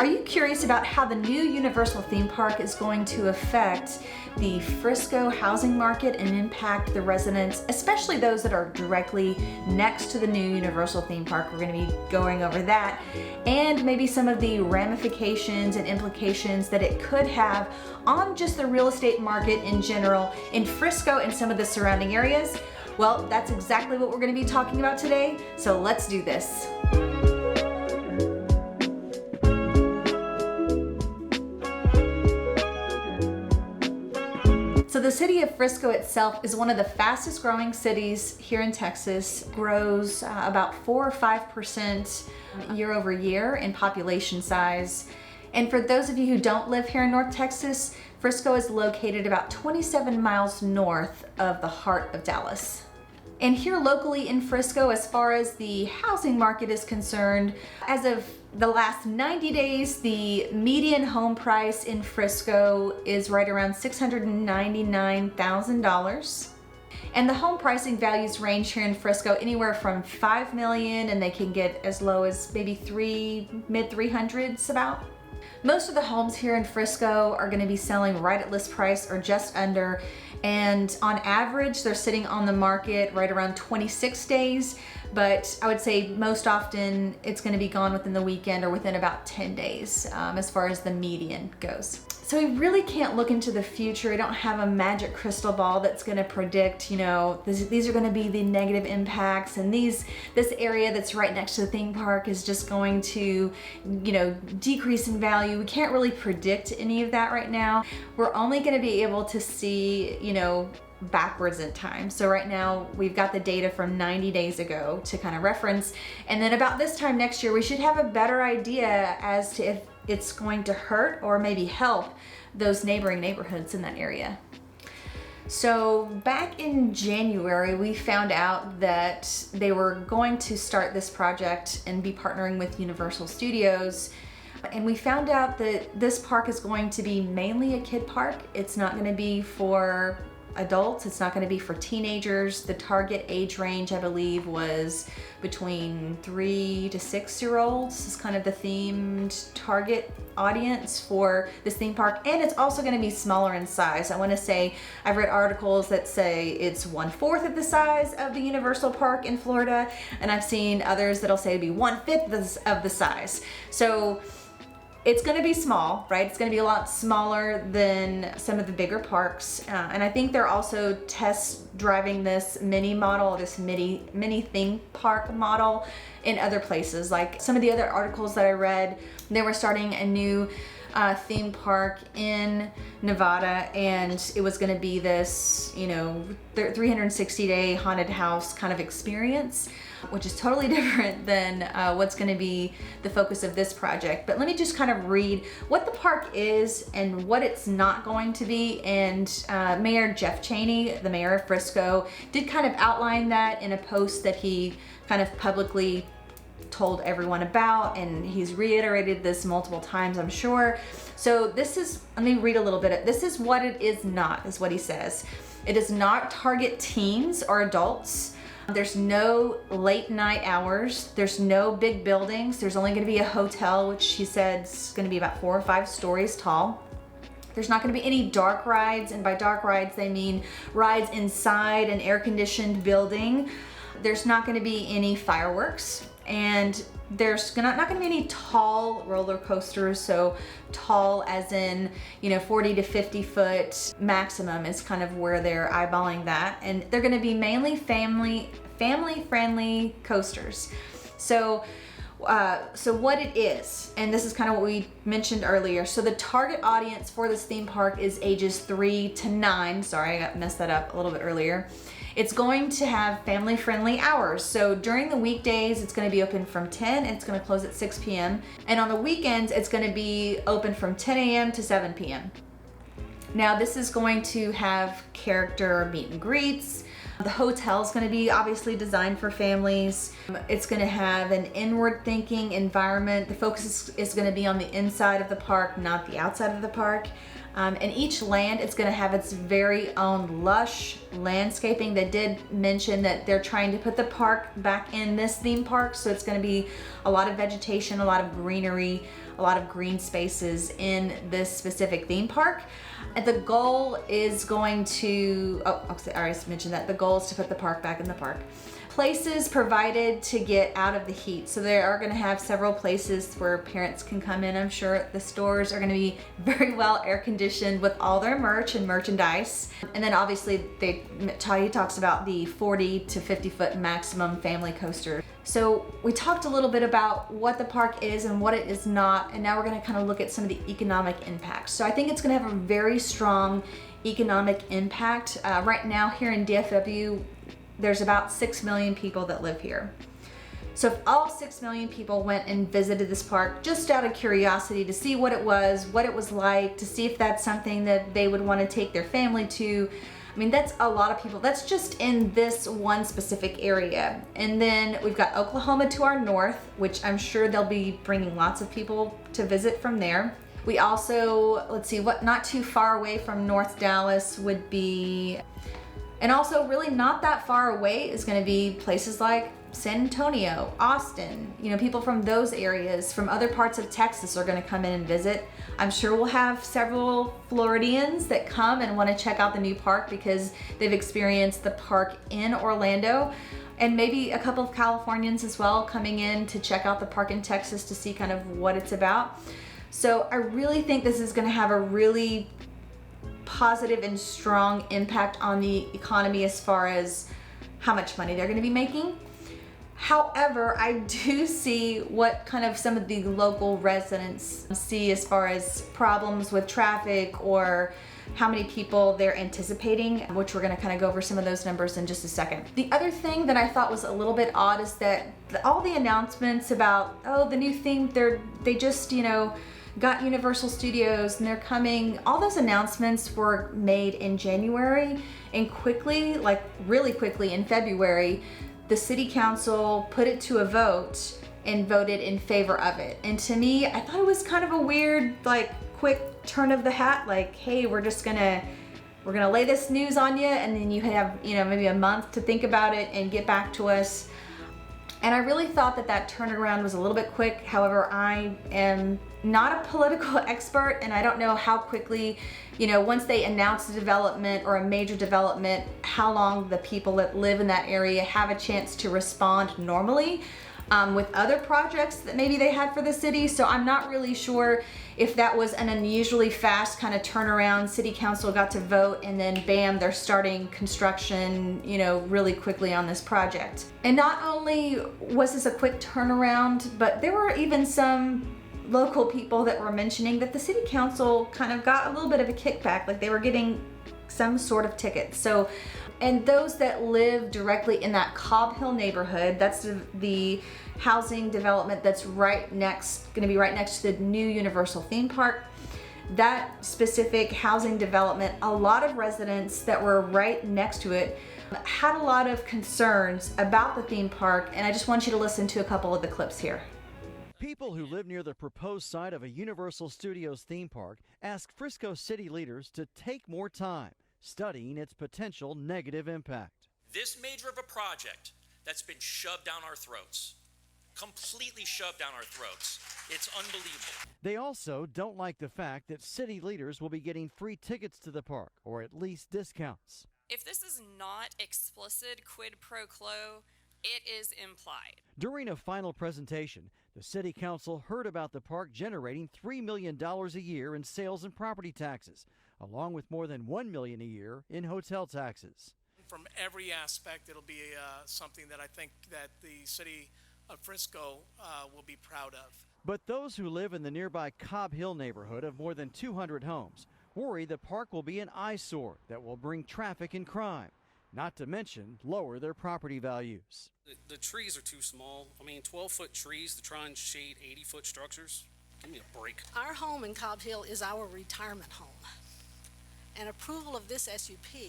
Are you curious about how the new Universal theme park is going to affect the Frisco housing market and impact the residents, especially those that are directly next to the new Universal theme park? We're going to be going over that and maybe some of the ramifications and implications that it could have on just the real estate market in general in Frisco and some of the surrounding areas. Well, that's exactly what we're going to be talking about today, so let's do this. So the city of Frisco itself is one of the fastest growing cities here in Texas, grows about 4 or 5% year over year in population size. And for those of you who don't live here in North Texas, Frisco is located about 27 miles north of the heart of Dallas. And here locally in Frisco, as far as the housing market is concerned, as of the last 90 days, the median home price in Frisco is right around $699,000. And the home pricing values range here in Frisco anywhere from $5 million, and they can get as low as maybe mid 300s about. Most of the homes here in Frisco are going to be selling right at list price or just under, and on average they're sitting on the market right around 26 days, but I would say most often it's going to be gone within the weekend or within about 10 days as far as the median goes. So we really can't look into the future. We don't have a magic crystal ball that's going to predict, these are going to be the negative impacts, and this area that's right next to the theme park is just going to, decrease in value. We can't really predict any of that right now. We're only going to be able to see, backwards in time. So right now we've got the data from 90 days ago to kind of reference, and then about this time next year we should have a better idea as to if it's going to hurt or maybe help those neighboring neighborhoods in that area. So back in January, we found out that they were going to start this project and be partnering with Universal Studios. And we found out that this park is going to be mainly a kid park. It's not going to be for adults. It's not going to be for teenagers. The target age range, I believe, was between 3 to 6-year-olds. This is kind of the themed target audience for this theme park. And it's also going to be smaller in size. I want to say I've read articles that say it's 1/4 of the size of the Universal Park in Florida, and I've seen others that'll say it'd be 1/5 of the size. So it's going to be small, right? It's going to be a lot smaller than some of the bigger parks. And I think they're also test driving this mini model, this mini theme park model in other places. Like some of the other articles that I read, they were starting a new theme park in Nevada, and it was going to be this, 360-day haunted house kind of experience, which is totally different than what's going to be the focus of this project. But let me just kind of read what the park is and what it's not going to be. And Mayor Jeff Cheney, the mayor of Frisco, did kind of outline that in a post that he kind of publicly told everyone about, and he's reiterated this multiple times, I'm sure. So let me read a little bit. This is what it is not, is what he says. It does not target teens or adults. There's no late night hours. There's no big buildings. There's only going to be a hotel, which he said is going to be about 4 or 5 stories tall. There's not going to be any dark rides, and by dark rides they mean rides inside an air-conditioned building. There's not going to be any fireworks, and there's not going to be any tall roller coasters. So tall as in 40 to 50 foot maximum is kind of where they're eyeballing that, and they're going to be mainly family friendly coasters. So what it is, and this is kind of what we mentioned earlier. So the target audience for this theme park is ages 3 to 9. Sorry, I messed that up a little bit earlier. It's going to have family-friendly hours. So during the weekdays, it's going to be open from 10 and it's going to close at 6 p.m. And on the weekends, it's going to be open from 10 a.m. to 7 p.m. Now, this is going to have character meet and greets. The hotel is going to be obviously designed for families. It's going to have an inward-thinking environment. The focus is going to be on the inside of the park, not the outside of the park. And each land, it's going to have its very own lush landscaping. They did mention that they're trying to put the park back in this theme park, so it's going to be a lot of vegetation, a lot of greenery a lot of green spaces in this specific theme park. And the goal is going to, I already mentioned that, the goal is to put the park back in the park. Places provided to get out of the heat. So they are gonna have several places where parents can come in. I'm sure the stores are gonna be very well air conditioned with all their merch and merchandise. And then obviously he talks about the 40 to 50 foot maximum family coaster. So we talked a little bit about what the park is and what it is not, and now we're gonna kind of look at some of the economic impacts. So I think it's gonna have a very strong economic impact. Right now here in DFW, there's about 6 million people that live here. So if all 6 million people went and visited this park just out of curiosity to see what it was like, to see if that's something that they would want to take their family to, I mean, that's a lot of people. That's just in this one specific area. And then we've got Oklahoma to our north, which I'm sure they'll be bringing lots of people to visit from there. We also, let's see, what not too far away from North Dallas would be, and also really not that far away is going to be places like San Antonio, Austin. You know, people from those areas, from other parts of Texas are going to come in and visit. I'm sure we'll have several Floridians that come and want to check out the new park because they've experienced the park in Orlando. And maybe a couple of Californians as well coming in to check out the park in Texas to see kind of what it's about. So I really think this is going to have a really positive and strong impact on the economy as far as how much money they're going to be making. However, I do see what kind of some of the local residents see as far as problems with traffic or how many people they're anticipating, which we're going to kind of go over some of those numbers in just a second. The other thing that I thought was a little bit odd is that all the announcements about, oh, the new theme, they just, you know, got Universal Studios and they're coming. All those announcements were made in January, and quickly, like really quickly in February, the city council put it to a vote and voted in favor of it. And to me, I thought it was kind of a weird, like quick turn of the hat, like, hey, we're gonna lay this news on you, and then you have, you know, maybe a month to think about it and get back to us. And I really thought that turnaround was a little bit quick. However, I am not a political expert, and I don't know how quickly, you know, once they announce a development or a major development, how long the people that live in that area have a chance to respond normally with other projects that maybe they had for the city. So I'm not really sure if that was an unusually fast kind of turnaround. City council got to vote and then bam, they're starting construction, you know, really quickly on this project. And not only was this a quick turnaround, but there were even some local people that were mentioning that the city council kind of got a little bit of a kickback, like they were getting some sort of ticket. So, and those that live directly in that Cobb Hill neighborhood, that's the housing development that's going to be right next to the new Universal theme park. That specific housing development, a lot of residents that were right next to it had a lot of concerns about the theme park, and I just want you to listen to a couple of the clips here. People who live near the proposed site of a Universal Studios theme park ask Frisco city leaders to take more time studying its potential negative impact. This major of a project that's been shoved down our throats, completely shoved down our throats. It's unbelievable. They also don't like the fact that city leaders will be getting free tickets to the park, or at least discounts. If this is not explicit quid pro quo, it is implied. During a final presentation, the city council heard about the park generating $3 million a year in sales and property taxes, along with more than $1 million a year in hotel taxes. From every aspect, it'll be something that I think that the city of Frisco will be proud of. But those who live in the nearby Cobb Hill neighborhood of more than 200 homes worry the park will be an eyesore that will bring traffic and crime, not to mention lower their property values. The trees are too small. I mean, 12-foot trees to try and shade 80-foot structures. Give me a break. Our home in Cobb Hill is our retirement home, and approval of this SUP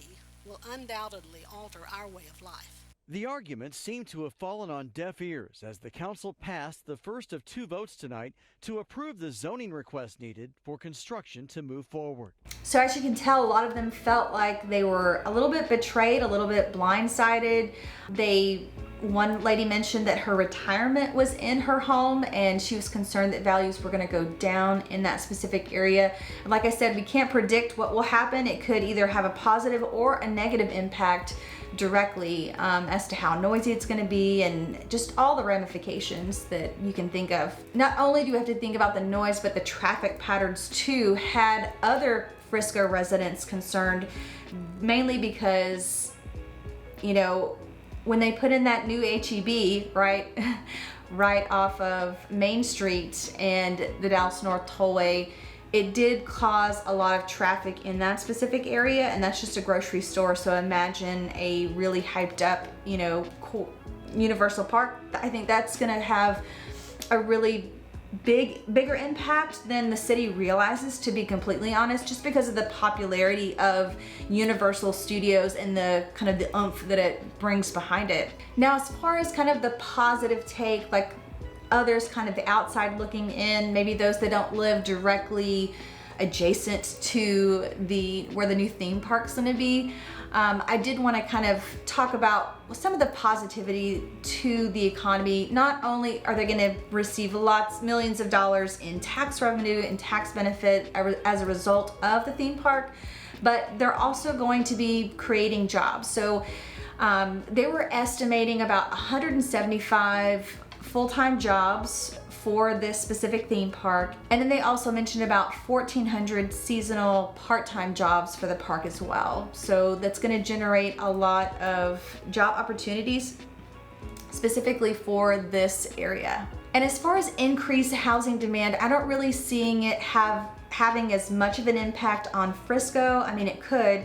will undoubtedly alter our way of life. The arguments seem to have fallen on deaf ears as the council passed the first of two votes tonight to approve the zoning request needed for construction to move forward. So as you can tell, a lot of them felt like they were a little bit betrayed, a little bit blindsided. They one lady mentioned that her retirement was in her home and she was concerned that values were going to go down in that specific area. And like I said, we can't predict what will happen. It could either have a positive or a negative impact directly as to how noisy it's going to be and just all the ramifications that you can think of. Not only do we have to think about the noise, but the traffic patterns too had other Frisco residents concerned, mainly because, you know, when they put in that new HEB right off of Main Street and the Dallas North Tollway, it did cause a lot of traffic in that specific area, and that's just a grocery store. So imagine a really hyped up, you know, cool Universal Park. I think that's gonna have a really bigger impact than the city realizes, to be completely honest, just because of the popularity of Universal Studios and the kind of the oomph that it brings behind it. Now, as far as kind of the positive take, like others kind of the outside looking in, maybe those that don't live directly adjacent to where the new theme park's gonna be, I did want to kind of talk about some of the positivity to the economy. Not only are they going to receive millions of dollars in tax revenue and tax benefit as a result of the theme park, but they're also going to be creating jobs. So they were estimating about 175 full-time jobs for this specific theme park. And then they also mentioned about 1,400 seasonal part-time jobs for the park as well. So that's gonna generate a lot of job opportunities specifically for this area. And as far as increased housing demand, I don't really seeing it having as much of an impact on Frisco. I mean, it could.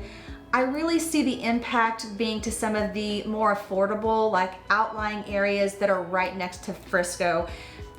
I really see the impact being to some of the more affordable, like outlying areas that are right next to Frisco.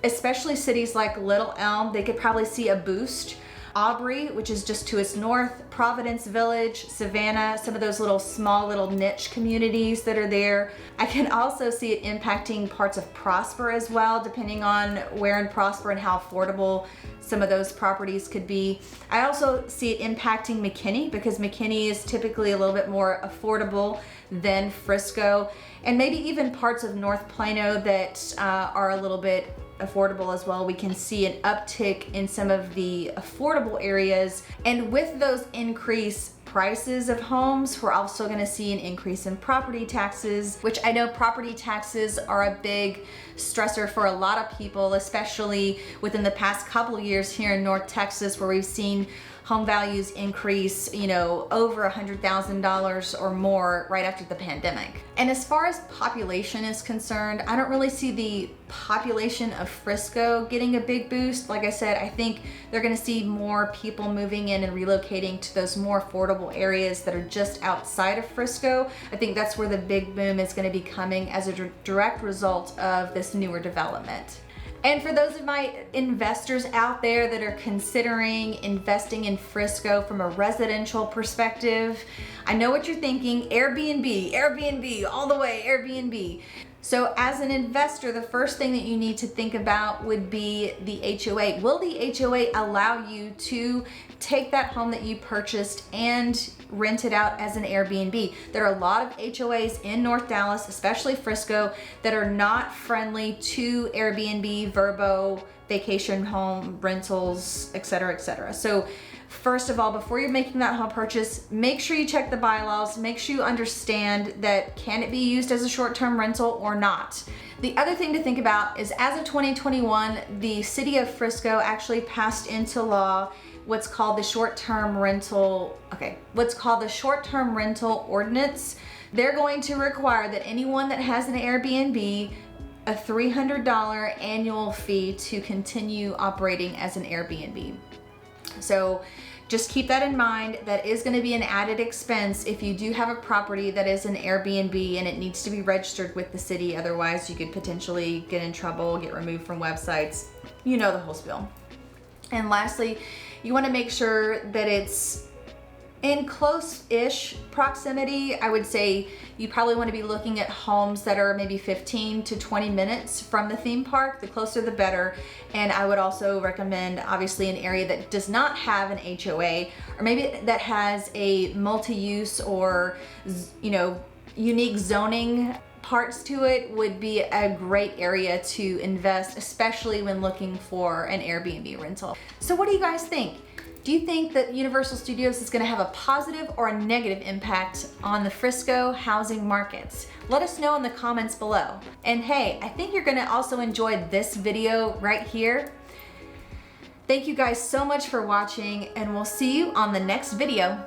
Especially cities like Little Elm, they could probably see a boost. Aubrey, which is just to its north, Providence Village, Savannah, some of those small little niche communities that are there. I can also see it impacting parts of Prosper as well, depending on where in Prosper and how affordable some of those properties could be. I also see it impacting McKinney, because McKinney is typically a little bit more affordable than Frisco, and maybe even parts of North Plano that are a little bit affordable as well. We can see an uptick in some of the affordable areas, and with those increased prices of homes, we're also going to see an increase in property taxes, which I know property taxes are a big stressor for a lot of people, especially within the past couple of years here in North Texas, where we've seen home values increase, you know, over $100,000 or more right after the pandemic. And as far as population is concerned, I don't really see the population of Frisco getting a big boost. Like I said, I think they're gonna see more people moving in and relocating to those more affordable areas that are just outside of Frisco. I think that's where the big boom is gonna be coming as a direct result of this newer development. And for those of my investors out there that are considering investing in Frisco from a residential perspective, I know what you're thinking: Airbnb, all the way, Airbnb. So as an investor, the first thing that you need to think about would be the HOA. Will the HOA allow you to take that home that you purchased and rent it out as an Airbnb? There are a lot of HOAs in North Dallas, especially Frisco, that are not friendly to Airbnb, Vrbo, vacation home rentals, etc., etc. So first of all, before you're making that home purchase, make sure you check the bylaws, make sure you understand that can it be used as a short-term rental or not. The other thing to think about is, as of 2021, the city of Frisco actually passed into law what's called the short-term rental ordinance. They're going to require that anyone that has an Airbnb, a $300 annual fee to continue operating as an Airbnb. So just keep that in mind. That is going to be an added expense if you do have a property that is an Airbnb, and it needs to be registered with the city. Otherwise, you could potentially get in trouble, get removed from websites. You know the whole spiel. And lastly, you want to make sure that it's in close-ish proximity. I would say you probably want to be looking at homes that are maybe 15 to 20 minutes from the theme park. The closer the better. And I would also recommend, obviously, an area that does not have an HOA, or maybe that has a multi-use or, you know, unique zoning parts to it would be a great area to invest, especially when looking for an Airbnb rental. So what do you guys think? Do you think that Universal Studios is going to have a positive or a negative impact on the Frisco housing markets? Let us know in the comments below. And hey, I think you're going to also enjoy this video right here. Thank you guys so much for watching, and we'll see you on the next video.